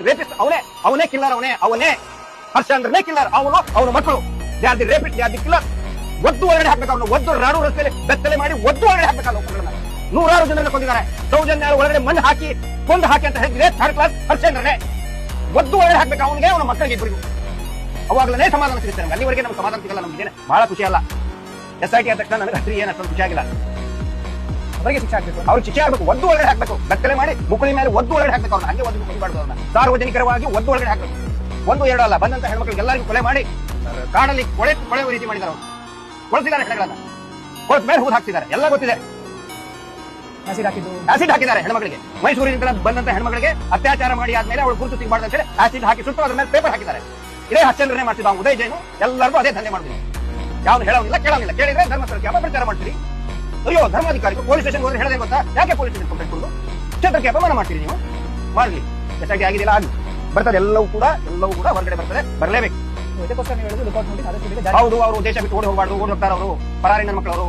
Rapist ಅವನೇ killer, ಅವನೇ ಹರ್ಷಂದ್ರನೇ killer, ಅವನ ಮಕ್ಕಳು they are the rapist, they are the killer. ಒದ್ದು ಒಳಗಡೆ ಹಾಕ್ಬೇಕು, ಅವ್ರನ್ನ ಒದ್ದು ರಾಡು ರಸ್ತೆಯಲ್ಲಿ ಬೆತ್ತಲೆ ಮಾಡಿ ಒದ್ದು ಒಳಗಡೆ ಹಾಕ್ಬೇಕಲ್ಲ ಒಬ್ಬರನ್ನ. 100 ಜನರನ್ನ ಕೊಂದಿದ್ದಾರೆ. ಸೌಜನ್ಯ ಒಳಗಡೆ ಮಣ್ಣು ಹಾಕಿ ಕೊಂದು ಹಾಕಿ ಅಂತ ಹೇಳಿದ್ರೆ ಥರ್ಡ್ ಕ್ಲಾಸ್ ಹರ್ಷಂದ್ರನೇ ಒದ್ದು ಒಳಗಡೆ ಹಾಕ್ಬೇಕು ಅವನಿಗೆ, ಅವನ ಮಕ್ಕಳಿಗೆ ಇಬ್ಬರಿಗೂ. ಅವಾಗಲೇ ಸಮಾಧಾನ ಸಿಗುತ್ತೆ ನಮ್ಗೆ. ಅಲ್ಲಿವರೆಗೆ ನಮ್ಗೆ ಸಮಾಧಾನ ಸಿಗಲ್ಲ. ನಮ್ಗೆ ಬಹಳ ಖುಷಿ ಅಲ್ಲ. SIT ಆದ ತಕ್ಷಣ ನನಗೆ ಅಷ್ಟೇ ಏನು ಅಷ್ಟೊಂದು ಖುಷಿ ಆಗಿಲ್ಲ. ಅವರಿಗೆ ಶಿಕ್ಷೆ ಆಗ್ಬೇಕು, ಅವ್ರು ಶಿಕ್ಷೆ ಆಗ್ಬೇಕು, ಒದ್ದು ಒಳಗಡೆ ಹಾಕ್ಬೇಕು, ಬೆತ್ತಲೆ ಮಾಡಿ ಮುಕ್ಕಳಿ ಮೇಲೆ ಒದ್ದು ಒಳಗಡೆ ಹಾಕ್ಬೇಕು. ಅವ್ರನ್ನ ಹಂಗೆ ಒಂದು ಕುಡಿಬಾರ್ದು. ಅವ್ರನ್ನ ಸಾರ್ವಜನಿಕರವಾಗಿ ಒದ್ದು ಒಳಗಡೆ ಹಾಕ್ಬೇಕು. 1-2 ಅಲ್ಲ, ಬಂದಂತ ಹೆಣ್ಮಕ್ಳಿಗೆ ಎಲ್ಲರಿಗೂ ಕೊಲೆ ಮಾಡಿ ಕಾಡಲ್ಲಿ ಕೊಳೆಯುವ ರೀತಿ ಮಾಡಿದ್ದಾರೆ. ಅವರು ಕೊಳಿಸಿದ್ದಾರೆ ಹೆಣಗಳನ್ನ, ಕೊಳತ ಮೇಲೆ ಹೂದು ಹಾಕ್ತಿದ್ದಾರೆ, ಎಲ್ಲ ಗೊತ್ತಿದೆ. ಆಸಿಡ್ ಹಾಕಿದ್ದಾರೆ ಹೆಣ್ಮಕ್ಳಿಗೆ. ಮೈಸೂರಿನಿಂದ ಬಂದಂತ ಹೆಣ್ಮಕ್ಳಿಗೆ ಅತ್ಯಾಚಾರ ಮಾಡಿ ಆದ್ಮೇಲೆ ಅವಳು ಗುರುತು ಸಿಗಬಾರ್ದು ಅಂತ ಹೇಳಿ ಆಸಿಡ್ ಹಾಕಿ ಸುಟ್ಟು ಅದ್ರ ಮೇಲೆ ಪೇಪರ್ ಹಾಕಿದ್ದಾರೆ. ಇದೇ ಹರ್ಷಂದ್ರನೇ ಮಾಡ್ತಿದ್ದ ಉದಯ್ ಜೈನು. ಎಲ್ಲರಿಗೂ ಅದೇ ದಂಧೆ ಮಾಡ್ತೀವಿ. ಯಾವ್ದು ಹೇಳೋಂಗಿಲ್ಲ, ಕೇಳೋಂಗಿಲ್ಲ. ಕೇಳಿದ್ರೆ ಧರ್ಮಸ್ಥಳಕ್ಕೆ ಅಪಪ್ರಚಾರ ಮಾಡ್ತೀರಿ. ಅಯ್ಯೋ, ಧರ್ಮಾಧಿಕಾರಿ ಪೊಲೀಸ್ ಸ್ಟೇಷನ್ ಹೋದ್ರೆ ಹೇಳದೆ ಗೊತ್ತಾ? ಯಾಕೆ ಪೊಲೀಸ್ ಸ್ಟೇಷನ್ ಕಂಪ್ಲೇಂಟ್ ಕೊಡೋದು? ಕ್ಷೇತ್ರಕ್ಕೆ ಅಪಮಾನ ಮಾಡ್ತೀರಿ ನೀವು. ಮಾಡ್ಲಿ, SIT ಆಗಿದೆಯಲ್ಲ, ಆಗಿ ಬರ್ತದೆ. ಎಲ್ಲವೂ ಕೂಡ ಹೊರಗಡೆ ಬರ್ತದೆ, ಬರಲೇಬೇಕು. ಇದಕ್ಕೋಸ್ಕರ ನೀವು ಹೇಳೋದು ಲುಕೌಟ್ ನೋಡಿ ಹೌದು. ಅವರು ದೇಶ ಬಿಟ್ಟು ಓಡಿ ಹೋಗಬಾರ್ದು. ಓಡಿ ಹೋಗ್ತಾರೆ ಅವರು, ಪರಾರಿ ನನ್ನ ಮಕ್ಕಳವರು.